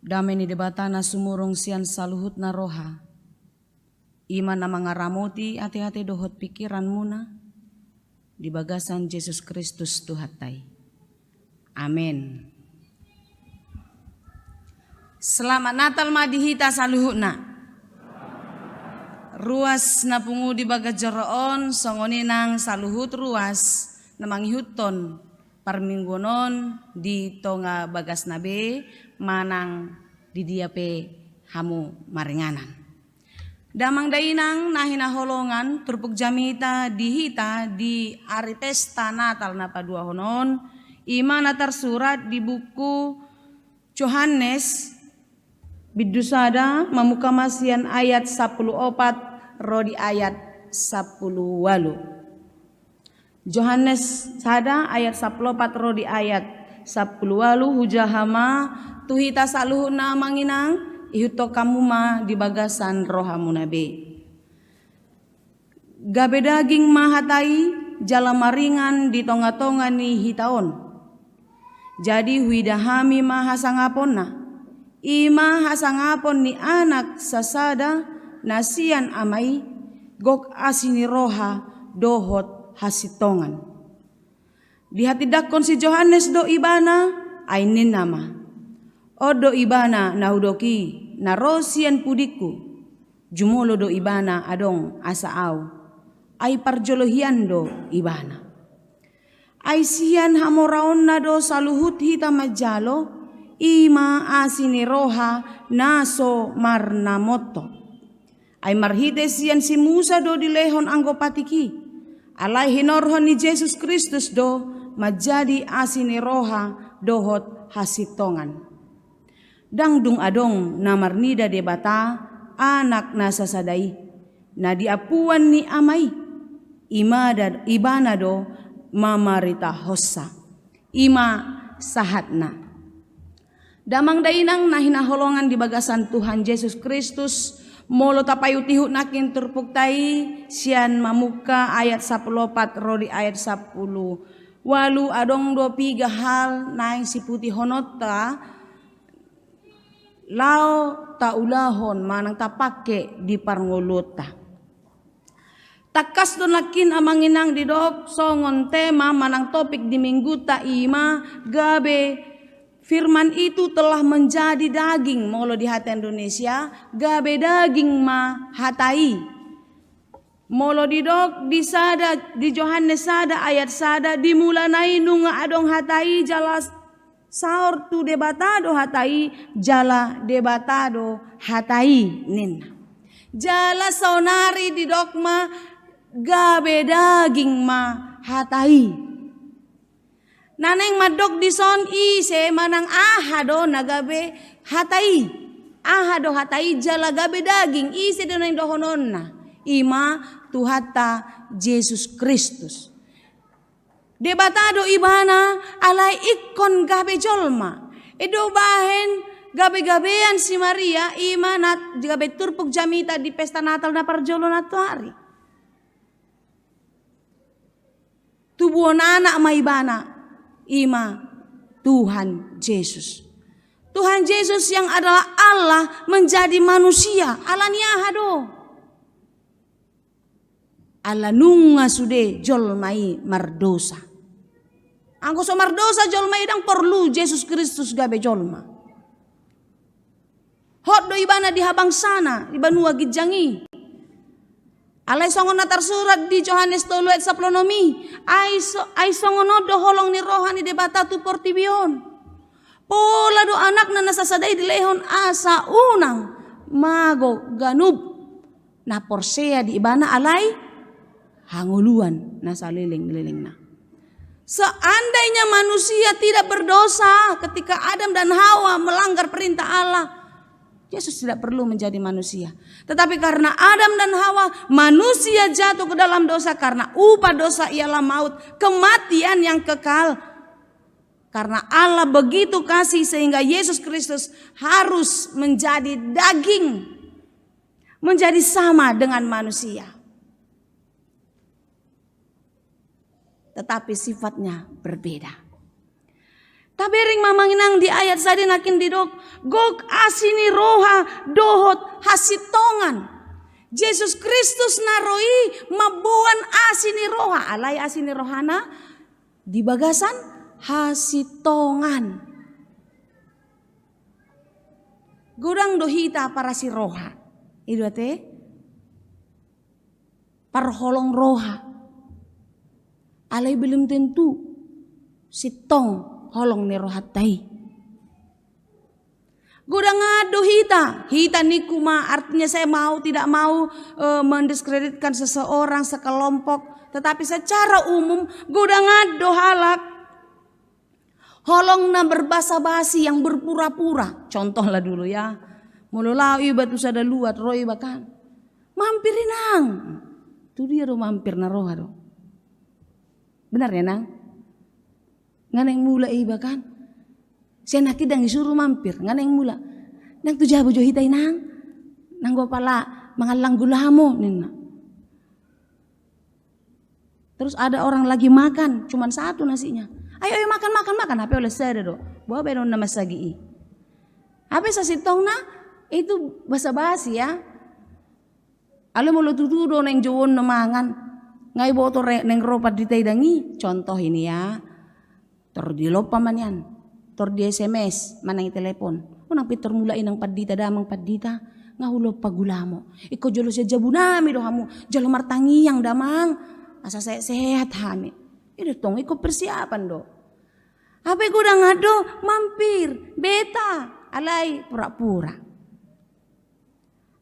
Damai ni debatana sumurung sian saluhut na roha. Iman na mga ramoti ati-ati dohot pikiran muna. Di bagasan Yesus Kristus Tuhatay. Amin. Selamat Natal madihita saluhut na. Ruas na pungu di bagajoroon songoninang saluhut ruas na manghihuton parminggonon di tonga bagas nabe manang di diape hamu maringanan. Damang dainang nahinaholongan turpuk jamita dihita di ari pesta Natal na padua honon ima na tersurat di buku Yohanes bidusada mamukamasian ayat 14 rodi ayat 10 walu. Yohanes sada ayat 14 rodi ayat 10 walu hujahama tuhita saluhuna manginang ihuto kamuma di bagasan rohamu nabe. Gabe daging mahatai jala maringan di tonga-tonga ni hitaon. Jadi huidahami mahasangapon na. Ima hasangapon ni anak sasada nasian amai gok asini roha dohot hasitongan. Di hati dakon si Yohanes do ibana ainin nama. O do ibana naudoki narosian pudiku. Jumolo do ibana adong asaau. Ay parjolohian do ibana. Ay sian hamoraon na do saluhut hita majalo. Ima asini roha naso marnamoto. Ay marhite sian si Musa do dilehon anggo patiki. Alay hinorhon ni Yesus Kristus do majadi asini roha dohot hasitongan. Dangdung adong namarnida debata anak nasasadai. Na diapuan ni amai. Ibana do mamarita hossa. Ima sahatna. Damang dainang nahinaholongan di bagasan Tuhan Yesus Kristus molo tapayutihu nakin turpuktai sian mamuka ayat 14 rodi ayat 10 walu adong do piga hal naing si putih honota lao taulahon manang tapake di parngolota. Takas don lakin amanginang di dok songon tema manang topik di minggu ta ima gabe firman itu telah menjadi daging molo di hati Indonesia gabe daging ma hatai. Molo di dok di sada di Yohanes sada ayat sada dimulanai nunga adong hatai jala saor tu debatado hatai jala debatado hatai nin. Jala sonari di dok ma gabe daging ma hatai. Naneng madok dison ise manang ahado nagabe hatai. Ahado hatai jala gabe daging ise doneng dohononna. Ima tuhata Yesus Kristus. Debatado ibana alai ikon gabe jolma. Edo bahen gabe-gabean si Maria ima nat gabe turpuk jamita di pesta Natal na parjolo natuari. Tubuhon anak maibana. Ima Tuhan Yesus. Tuhan Yesus yang adalah Allah menjadi manusia. Allah niahado. Allah nunga sude jolmai mardosa. Angko so mardosa jolmai dang perlu Yesus Kristus gabe jolma. Hot do ibana di habang sana di banua gijangi. Alay songon na tersurat di Yohanes 3 ayat 10 ay songon do holong ni rohani debata tu portibion. Pola do anak na nasasaday di lehon asa unang mago ganub na porsea di ibana alay hanguluan na saliling-liling na. Seandainya manusia tidak berdosa ketika Adam dan Hawa melanggar perintah Allah, Yesus tidak perlu menjadi manusia. Tetapi karena Adam dan Hawa manusia jatuh ke dalam dosa karena upah dosa ialah maut, kematian yang kekal. Karena Allah begitu kasih sehingga Yesus Kristus harus menjadi daging, menjadi sama dengan manusia. Tetapi sifatnya berbeda. Tabering mamanginang di ayat sadin nakin didok. Gog asini roha dohot hasitongan. Yesus Kristus naroi mabuan asini roha. Alay asini rohana di bagasan hasitongan. Gudang dohita para si roha. Itu te parholong roha. Alay belum tentu sitong holong ni rohat tai. Gudang ngado hita nikuma artinya saya mau tidak mau mendiskreditkan seseorang sekelompok, tetapi secara umum gudang ngado halak holong na berbahasa basi yang berpura-pura. Contohlah dulu ya, mululau batu sada luat roy bahkan mampirin nang, tu dia do mampir na roha do. Benar ya nang? Nganeng mula iba kan? Saya nak kidang disuruh mampir, nganeng mula. Nang tu jabo johitai nang go pala mangalang gulamo nina. Terus ada orang lagi makan, cuman satu nasinya. Ayo makan. Apa oleh saya do? Bawa benon nama sagi. Apa sasitong na? Itu basa-basi ya. Alam mulu tutudo neng jawon namangan. Ngai boto neng ropat ditaidangi. Contoh ini ya. Tor di lopa man yan. Tor di SMS, manang telepon. Unang pitor mulai ng padita damang padita. Ngahulo pagulamo. Iko jolo siya jabunami do hamu. Jalo martangiyang damang. Asa sehat hami. Ito tong iko persiapan do. Apa iko nga do? Mampir. Beta. Alay pura-pura.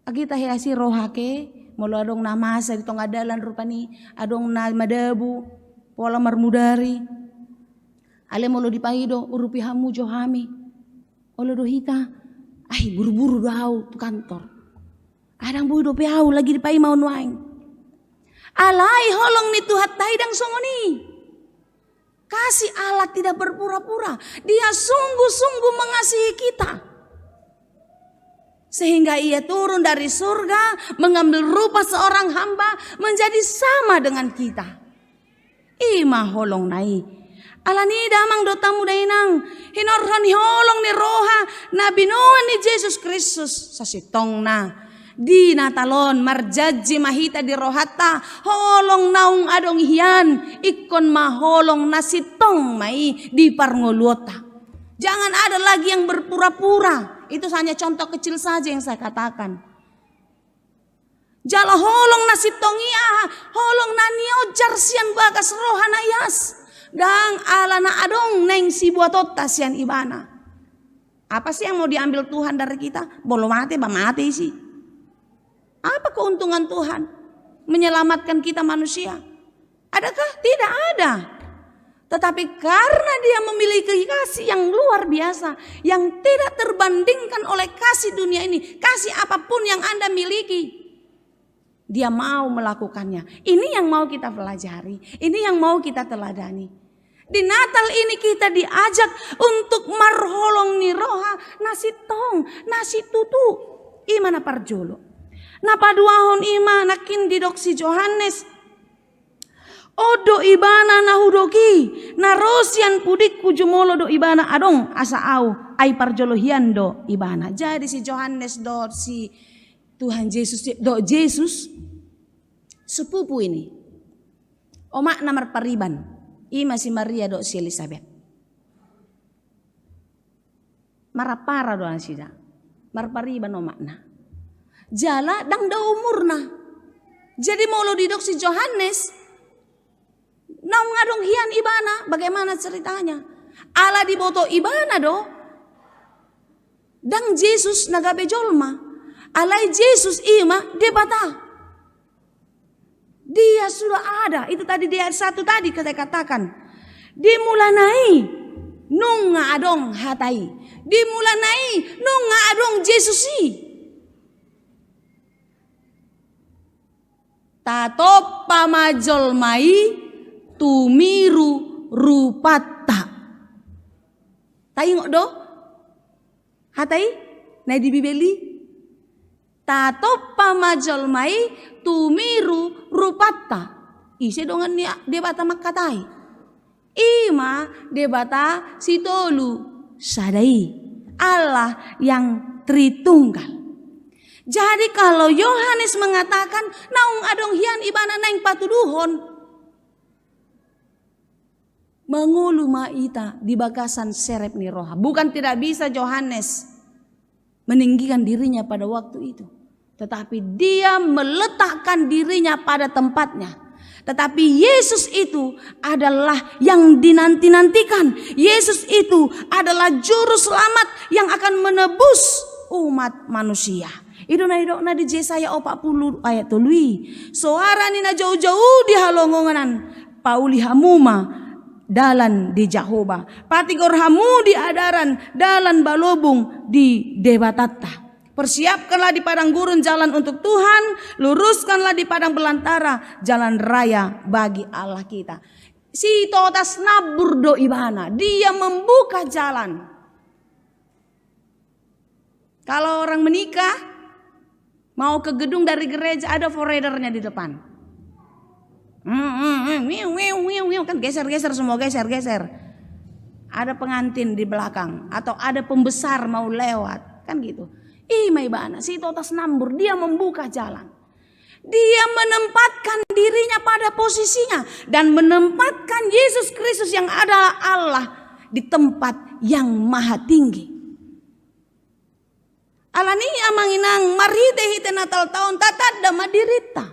Agita hiasi rohake. Molo adong namasa ditong adalan rupani. Adong na madabu. Pola marmudari. Ale molo dipahido urupi hamu johami. Olo dohita. Ay buru-buru daw tu kantor. Adang bui do piau lagi dipai mau nuaing. Alai holong ni tuhat taidang songoni. Kasih Allah tidak berpura-pura. Dia sungguh-sungguh mengasihi kita. Sehingga ia turun dari surga. Mengambil rupa seorang hamba. Menjadi sama dengan kita. Ima holong nai. Alani damang do tamu dainang hinorhon holong ni roha na binuan ni Jesus Kristus sa sitong na di natalon marjaji mahita di rohata holong naung adong hiyan ikon maholong na sitong mai di parngoluota. Jangan ada lagi yang berpura-pura. Itu hanya contoh kecil saja yang saya katakan. Jala holong na sitong iya holong na niojar sian bagas rohana yas. Dang ala na adong neng si buatot tasian ibana. Apa sih yang mau diambil Tuhan dari kita? Bolo mati, mati sih. Apa keuntungan Tuhan menyelamatkan kita manusia? Adakah? Tidak ada. Tetapi karena dia memiliki kasih yang luar biasa, yang tidak terbandingkan oleh kasih dunia ini, kasih apapun yang Anda miliki, dia mau melakukannya. Ini yang mau kita pelajari, ini yang mau kita teladani. Di Natal ini kita diajak untuk marholong ni roha nasi tong, nasi tutu. Imana parjolo. Napaduahon ima nakin didok si Johannes. Odo ibana nahudoki. Narosian pudik kujumolo do ibana adong asa au. Ay parjolo hiando ibana. Jadi si Johannes do si Tuhan Yesus do Yesus sepupu ini. Omak namar pariban. Ima si Maria do si Elizabeth. Marapara doan sida. Marpariban no makna. Jala dang da umurna. Jadi molo didok si Johannes. Naung ngadong hian ibana. Bagaimana ceritanya? Ala diboto ibana do. Dang Yesus nagabe jolma. Alai Yesus ima debata. Dia sudah ada. Itu tadi dia satu tadi kita katakan. Dimulanai nung adong hatai. Dimulanai nung adong Yesusi. Tato pamajol mai tumiru rupata. Tayong do hatai na di Bibeli. Tato pamajol mai tumiru rupata. Ise dongan dia bata makatai. Ima debata si tolu sadai. Allah yang Tritunggal. Jadi kalau Yohanes mengatakan naung adong hian ibana naing patuduhon, mengulu maita di bakasan serep ni roha. Bukan tidak bisa Yohanes meninggikan dirinya pada waktu itu, tetapi dia meletakkan dirinya pada tempatnya. Tetapi Yesus itu adalah yang dinanti-nantikan. Yesus itu adalah juru selamat yang akan menebus umat manusia. Itu na di Yesaya 40 ayat 3. Suara ni na jauh-jauh di halongongan pauli hamuma dalan di Jahoba. Patigor hamu di adaran dalan balobung di Debatata. Persiapkanlah di padang gurun jalan untuk Tuhan, luruskanlah di padang belantara jalan raya bagi Allah kita. Si totas nabur do ibana, dia membuka jalan. Kalau orang menikah mau ke gedung dari gereja ada forerernya di depan. Kan geser-geser semua geser-geser. Ada pengantin di belakang atau ada pembesar mau lewat, kan gitu. Ima ibana, si totas nambur, dia membuka jalan. Dia menempatkan dirinya pada posisinya dan menempatkan Yesus Kristus yang adalah Allah di tempat yang maha tinggi. Alani amanginang marite hite natal tahun tatad dama dirita.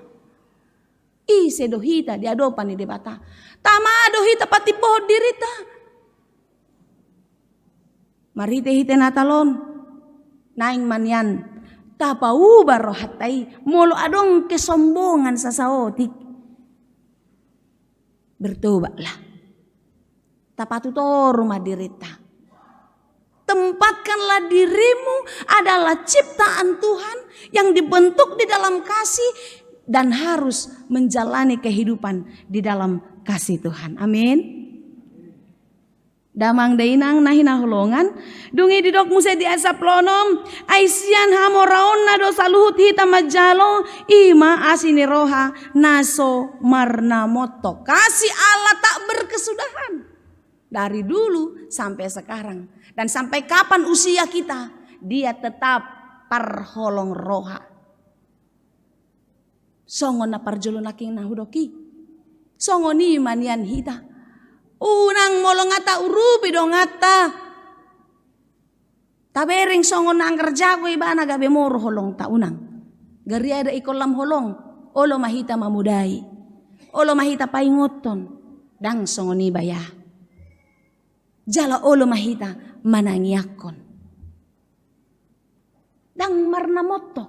Sedohita di adopan di debata. Tama adohita pati pohon dirita. Marite hite natalon. Naing manyan tapau barohatai molo adong kesombongan sasaotik. Bertobatlah. Tapatu to rumah dirita. Tempatkanlah dirimu adalah ciptaan Tuhan yang dibentuk di dalam kasih dan harus menjalani kehidupan di dalam kasih Tuhan. Amin. Damang dainang nahina holongan dungi didok muse di asap lonom aisian hamoraon na do saluhut hita majalo ima asini roha naso marna moto. Kasih Allah tak berkesudahan dari dulu sampai sekarang dan sampai kapan usia kita dia tetap parholong roha. Songon na parjolo naking nahudoki songoni manian hita. Unang molongata urupi dong ngata. Tabering songon nang kerja ko ibana gabe moro holong ta unang. Gari ada ikolam holong. Olo mahita mamudai. Olo mahita paingoton. Dang songon ibaya. Jala olo mahita manangiakon. Dang marna moto.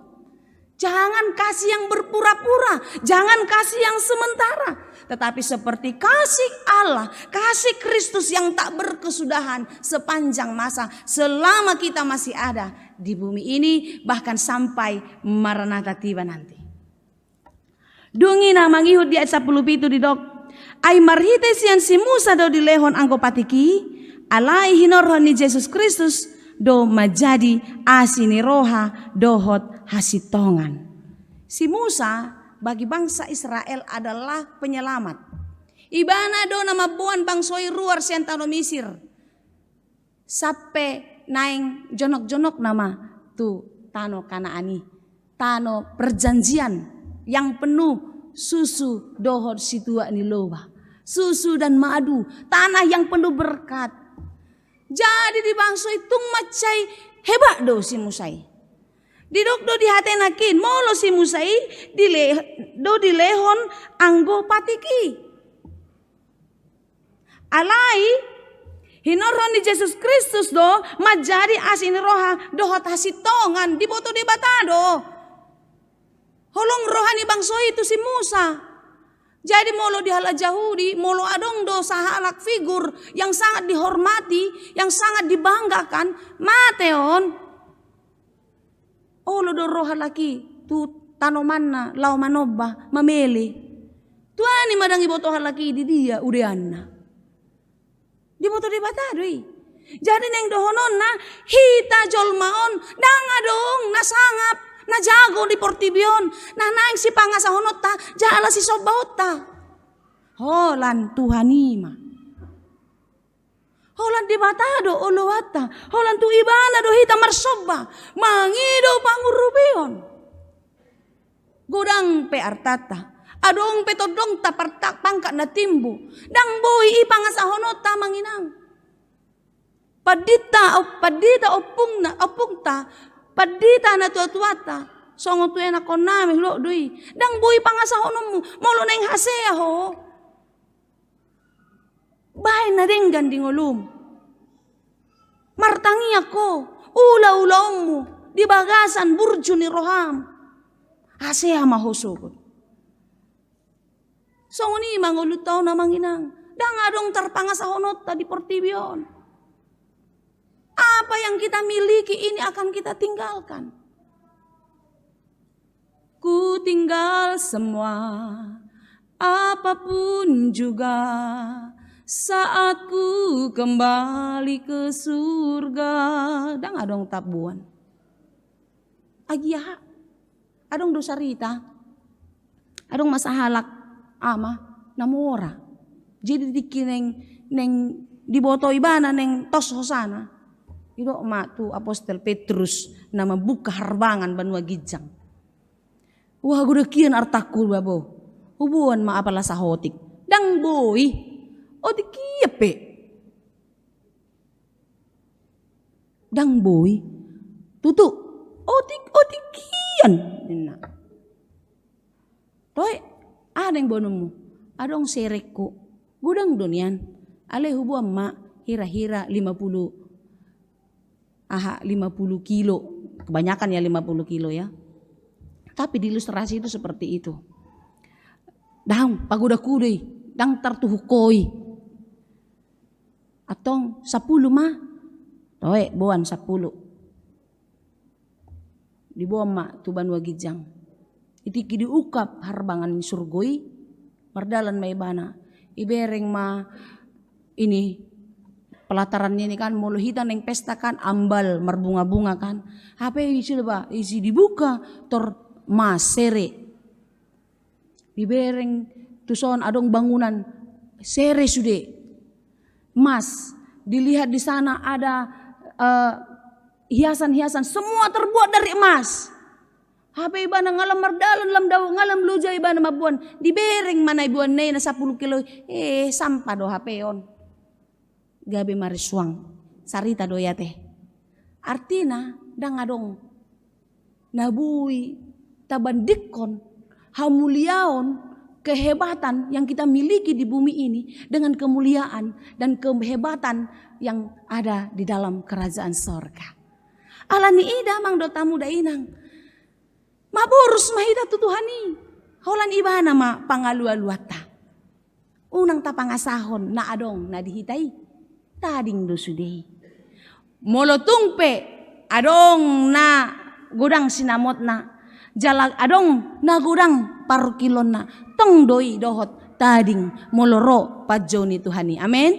Jangan kasih yang berpura-pura. Jangan kasih yang sementara. Tetapi seperti kasih Allah, kasih Kristus yang tak berkesudahan sepanjang masa. Selama kita masih ada di bumi ini. Bahkan sampai Maranatha tiba nanti. Dungi na mangihut di ayat 10 di dok. Ay marhite sian si Musa do dilehon angko patiki. Alai hinorhon ni Yesus Kristus do majadi asini roha dohot hasitongan. Si Musa bagi bangsa Israel adalah penyelamat. Ibana do nama buan bangsoi ruar siantano Mesir. Sampai naing jonok-jonok nama tu tano Kanaani. Tano perjanjian yang penuh susu dohot situa ni loba. Susu dan madu, tanah yang penuh berkat. Jadi di bangsoi tung macai hebat do si Musai. Didok do dihatenakin molo si Musai dilehon anggo patiki. Alai hinorhon di Yesus Kristus do majadi asin roha dohot hasitongan di boto di batado. Holong rohani bangsoi itu si Musa. Jadi molo dihala Yahudi, molo adong do sahalak figur yang sangat dihormati, yang sangat dibanggakan, mateon. Olo do roha laki tu tanomanna lau manoba mamele. Tuani madang iboto halaki di dia udeanna. Di boto di batadui. Jadi neng dohonon na hita jolmaon danga dong nasangap na jago di portibion na naing si pangasahonot ta jala si sobaut ta. Holan Tuhanima. Holan di batado uluwata. Holan tu ibana do hita marsoba. Mangido pangurubion. Gudang pe artata. Adong pe todong tapartak pangkat na timbu. Dang boy ipangasahonot tamang inang. Padita opungta. Padita na tuatuata. Songo tu enak konami lo dui. Dang boy pangasahonomu. Molo neng hasea ho. Bahay na rin ganding ulum. Martangi ako. Ula-ulaom mo. Di bagasan burjo ni Roham. Hasea mahusugod. So ni mangulutaw na manginang. Dangadong tarpangasahonot ta di portibyon. Apa yang kita miliki ini akan kita tinggalkan. Ku tinggal semua. Apapun juga. Saat ku kembali ke surga. Dang adong tabuan. Agia. Adong dosa rita. Adong masahalak ama namora. Jadi dikineng neng diboto ibana neng tos hosana. Itu emak tu Apostol Petrus na membuka harbangan banua gijang. Wah gue kian artaku babo. Hubuan ma apalah sahotik. Dang boy. O di kiape. Dang boy. Tutu. O di kian. Toy. Ada yang bonomu. Adong serekku. Gudang dunian. Ale hubuan ma. Hira-hira 50 kilo. Kebanyakan ya 50 kilo ya. Tapi di ilustrasi itu seperti itu. Dang pagoda kudai. Dang tartuhukoi. Atong 10 mah. Toe buan 10. Di buam ma tuban wagijang. Itiki diukap harbangan surgoi. Mardalan may bana. Ibereng ma ini pelatarannya ini kan muluhitan yang pesta kan ambal marbunga-bunga kan. HP isi ba isi dibuka tor mas sere. Ibereng tuson adong bangunan sere sude. Mas, dilihat di sana ada hiasan-hiasan semua terbuat dari emas. HP ibana ngalam mardalan lam daw ngalam luja ibana mabuan dibereng mana ibuan na 10 kilo sampah do HP on. Gabi mariswang sarita do ya teh. Artina dang adong nabui tabandikon hamuliaon kehebatan yang kita miliki di bumi ini dengan kemuliaan dan kehebatan yang ada di dalam kerajaan sorga. Alani ida mang do tamu da inang. Maburus mahida tutuhani. Holan ibana ma pangalu-aluata. Unang tapangasahon na adong na dihitai. Tading do sudei. Molotungpe adong na gudang sinamot na. Jalag adong na gudang parukilon na. Tong doi dohot tading moloro pajoni Tuhani. Amin.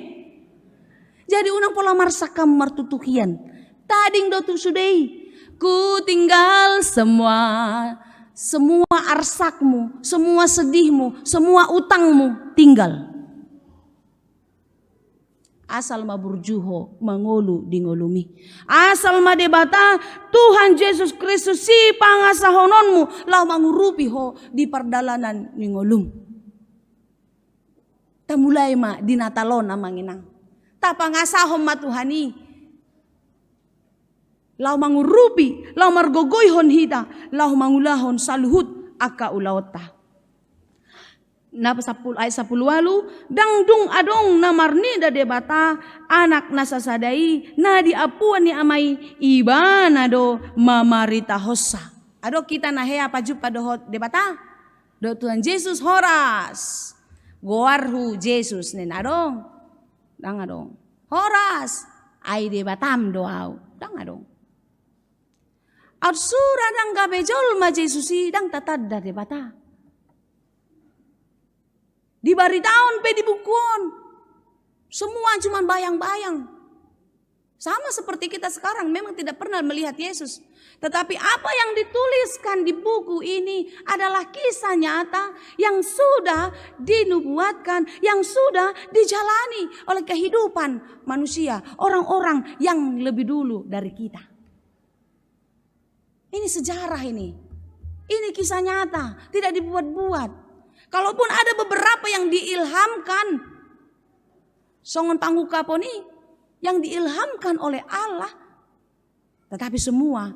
Jadi unang pola marsakam martutukian. Tading do tu sudei. Ku tinggal semua arsakmu, semua sedihmu, semua utangmu tinggal. Asal ma burjuho mangolu dingolumi. Asal ma debata Tuhan Yesus Kristus si pangasahononmu lau mangurupi ho di perdalanan ningolum. Tamulai ma dinatalon amanginang. Ta pangasahon ma Tuhani. Lau mangurupi, lau margogoyhon hita, lau mangulahon saluhut aka ulawta. Na ayat 10 walu dangdung adong namarni da debata anak nasasadai na diapuan ni amai ibana do mamarita hossa. Ado kita nahea paju padohot debata do Tuhan Yesus horas goarhu Yesus nen adong dang adong horas ai debatam doau dang adong arsura dang gabejol ma Yesusi dang tatad da debata. Di bari tahun pe di bukuan. Semua cuma bayang-bayang. Sama seperti kita sekarang memang tidak pernah melihat Yesus. Tetapi apa yang dituliskan di buku ini adalah kisah nyata yang sudah dinubuatkan, yang sudah dijalani oleh kehidupan manusia, orang-orang yang lebih dulu dari kita. Ini sejarah ini. Ini kisah nyata, tidak dibuat-buat. Kalaupun ada beberapa yang diilhamkan, songon panguka poni yang diilhamkan oleh Allah, tetapi semua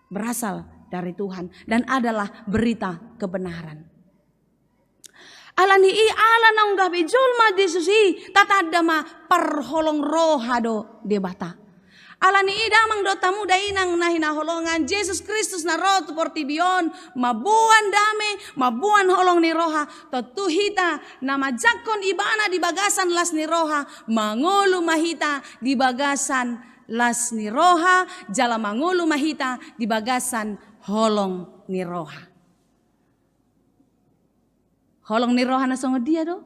berasal dari Tuhan dan adalah berita kebenaran. Alani ala nang gabe julma disusi tatadama perholong rohado debata. Alani damang do tamu dainang nahina holongan Yesus Kristus na roh tu portibion mabuan dame mabuan holong ni roha totuhita nama jakon ibana di bagasan las ni roha mangulu mahita di bagasan las ni roha jala mangulu mahita di bagasan holong ni roha. Holong ni roha na songo dia do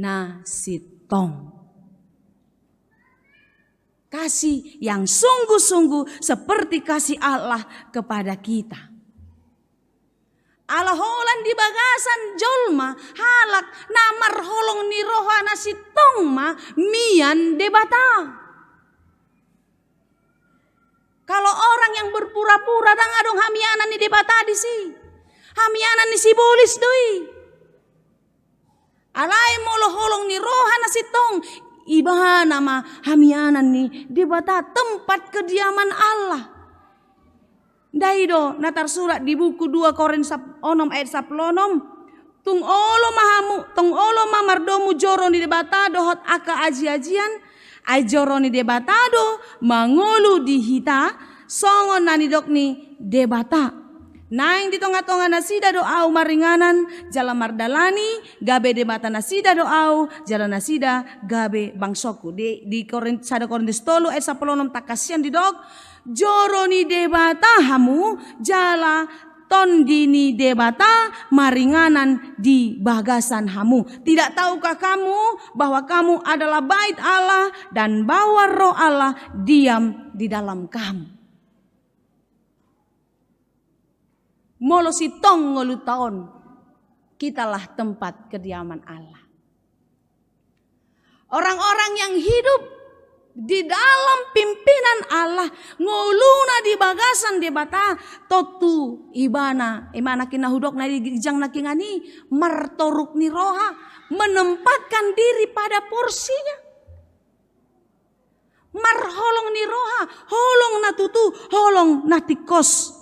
na sitong. Kasih yang sungguh-sungguh seperti kasih Allah kepada kita. Allah holan di bagasan jolma halak namar holong ni roha nasi tongma mian debata. Kalau orang yang berpura-pura dang adong hamianan ni debata di si. Hamianan ni si bolis doi. Alai molo holong ni roha nasi tong. Ibaha nama hamianan ni debata tempat kediaman Allah. Daido natar surat di buku 2 Korintus 6 ayat 10. Tung olo mamardomu joro ni debata dohot aka aji-ajian. Ai joro ni debata do mangolu di hita songon nani dok ni debata. Naing di tonga-tonga nasida do au maringanan jala mardalani gabe debata nasida do au jala nasida gabe bangsoku di Korintus 1 Korintus 3 ayat 10 takasian di dok joro ni debata hamu jala tondini debata maringanan di bagasan hamu. Tidak tahukah kamu bahwa kamu adalah bait Allah dan bahwa roh Allah diam di dalam kamu. Molo si tong ngolu taon, kitalah tempat kediaman Allah. Orang-orang yang hidup di dalam pimpinan Allah ngoluna di bagasan debata totu ibana kina hudok na dijang nakingani martoruk ni roha menempatkan diri pada porsinya. Mar holong ni roha, holong na tutu, holong na tikos.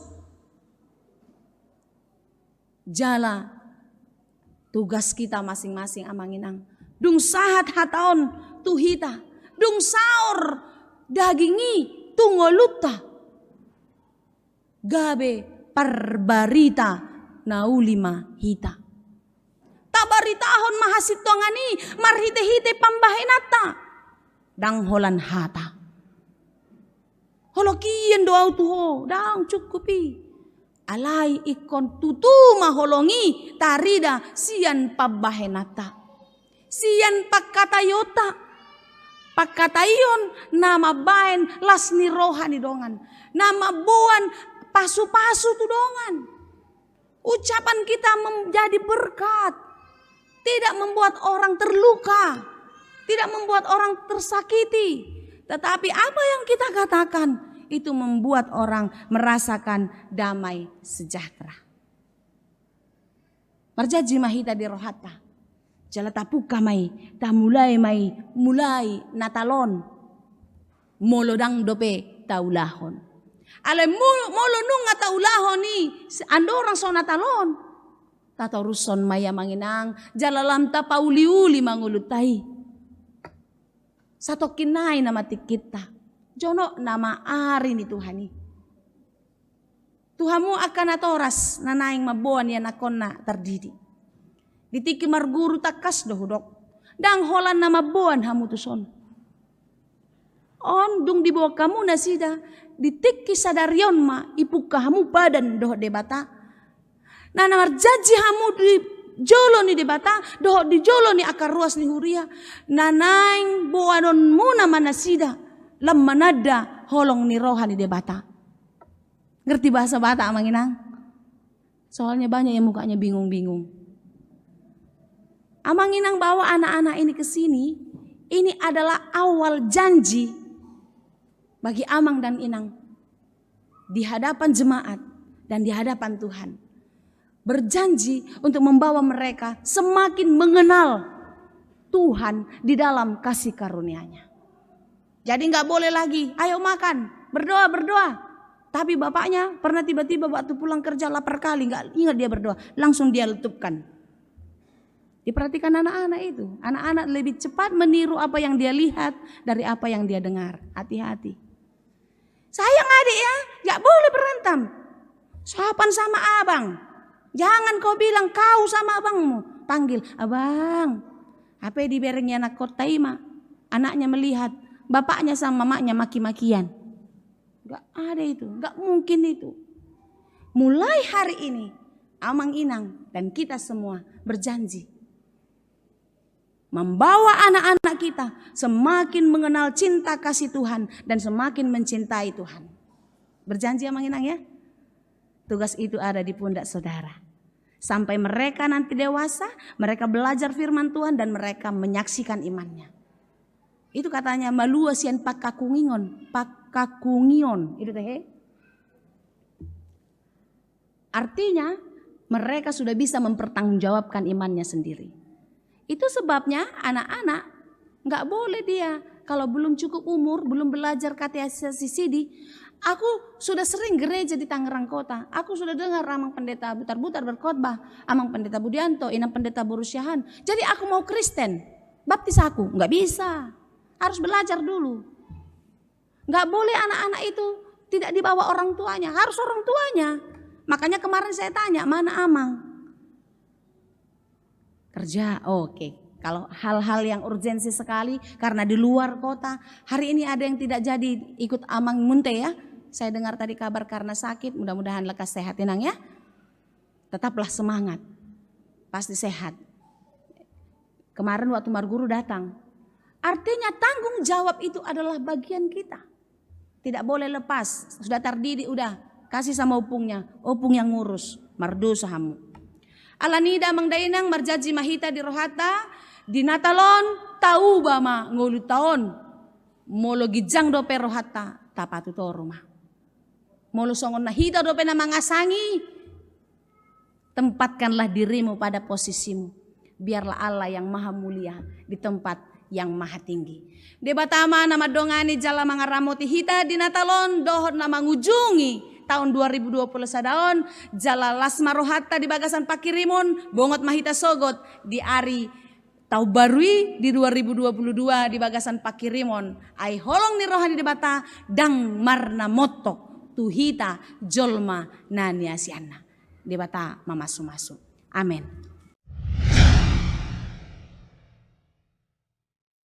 Jala tugas kita masing-masing amanginang. Dung sahat hataon tuhita. Dung saor dagingi tungoluta. Gabe parbarita naulima hita. Tabaritahon mahasitongani marhite-hite pambahenata. Dang holan hata. Holokien doa tuho dang cukupi. Alai ikon tutu maholongi tarida sian pabbahenata. Sian pakkatayota. Pakkatayon nama baen las ni roha ni dongan. Nama buan pasu-pasu tu dongan. Ucapan kita menjadi berkat. Tidak membuat orang terluka. Tidak membuat orang tersakiti. Tetapi apa yang kita katakan itu membuat orang merasakan damai sejahtera. Marjaji mahita di rohata. Jala tapuka mai, ta mulai natalon. Molodang dope taulahon. Ale molo nunga taulahon ni ando orang so natalon. Tataruson maya manginang jalalam ta pauli-uli mangulutai. Satokinay na matikita. Jono nama ari ni Tuhani. Tuhamu akan atoras na naing mabuan yan akon na tardidi. Ditiki marguru takas dohudok. Dang holan na mabuan hamu tuson. On dung dibawa kamu na sida. Ditiki sadarion ma ipukka hamu badan doh debata. Na namarjaji hamu di jolo ni debata. Doh di jolo ni akar ruas ni huria. Na naing buanon muna manasida. lemmanada holong ni rohani de bata. Ngerti bahasa Batak Amang Inang? Soalnya banyak yang mukanya bingung-bingung. Amang Inang bawa anak-anak ini ke sini. Ini adalah awal janji bagi Amang dan Inang di hadapan jemaat dan di hadapan Tuhan. Berjanji untuk membawa mereka semakin mengenal Tuhan di dalam kasih karunia-Nya. Jadi nggak boleh lagi, ayo makan, berdoa. Tapi bapaknya pernah tiba-tiba waktu pulang kerja lapar kali, nggak ingat dia berdoa, langsung dia letupkan. Diperhatikan anak-anak itu, anak-anak lebih cepat meniru apa yang dia lihat dari apa yang dia dengar. Hati-hati. Sayang adik ya, nggak boleh berantem. Sopan sama abang. Jangan kau bilang kau sama abangmu, panggil abang. Apa diberengnya anak kota ima, anaknya melihat bapaknya sama mamanya maki-makian. Gak ada itu, gak mungkin itu. Mulai hari ini Amang Inang dan kita semua berjanji membawa anak-anak kita semakin mengenal cinta kasih Tuhan dan semakin mencintai Tuhan. Berjanji Amang Inang ya. Tugas itu ada di pundak saudara. Sampai mereka nanti dewasa, mereka belajar firman Tuhan dan mereka menyaksikan imannya. Itu katanya malua sian pakakungion. Itu teh. Artinya mereka sudah bisa mempertanggungjawabkan imannya sendiri. Itu sebabnya anak-anak nggak boleh dia kalau belum cukup umur, belum belajar KTSCD. Aku sudah sering gereja di Tangerang Kota. Aku sudah dengar Amang Pendeta Butar-Butar berkhotbah, Amang Pendeta Budianto, Inang Pendeta Borusyahan. Jadi aku mau Kristen, baptis aku. Nggak bisa, harus belajar dulu. Nggak boleh anak-anak itu tidak dibawa orang tuanya, harus orang tuanya. Makanya kemarin saya tanya, mana Amang? Kerja, oke. Kalau hal-hal yang urgensi sekali karena di luar kota, hari ini ada yang tidak jadi ikut Amang Munte ya. Saya dengar tadi kabar karena sakit, mudah-mudahan lekas sehat Inang ya. Tetaplah semangat, pasti sehat. Kemarin waktu Marguru datang, artinya tanggung jawab itu adalah bagian kita. Tidak boleh lepas, sudah terdidi udah, kasih sama opungnya, opung yang ngurus, mardu sahamu. Alanida mangdainang marjaji mahita di rohata, di natalon tau bama ngulu taon, molo gijang dope rohata, tapatu to rumah. Molo songon nahita dope na mangasangi, tempatkanlah dirimu pada posisimu, biarlah Allah yang maha mulia di tempat yang maha tinggi. Debatama nama dongani jala mangaramoti hita di natalon dohot nama ngujungi tahun 2020 sadaon jala lasma rohata di bagasan pakirimon bongot mahita sogot di ari tau barui di 2022 di bagasan pakirimon ai holong ni rohani debata dang marna motok tuhita jolma nania siana debata mamasu-masu. Amin.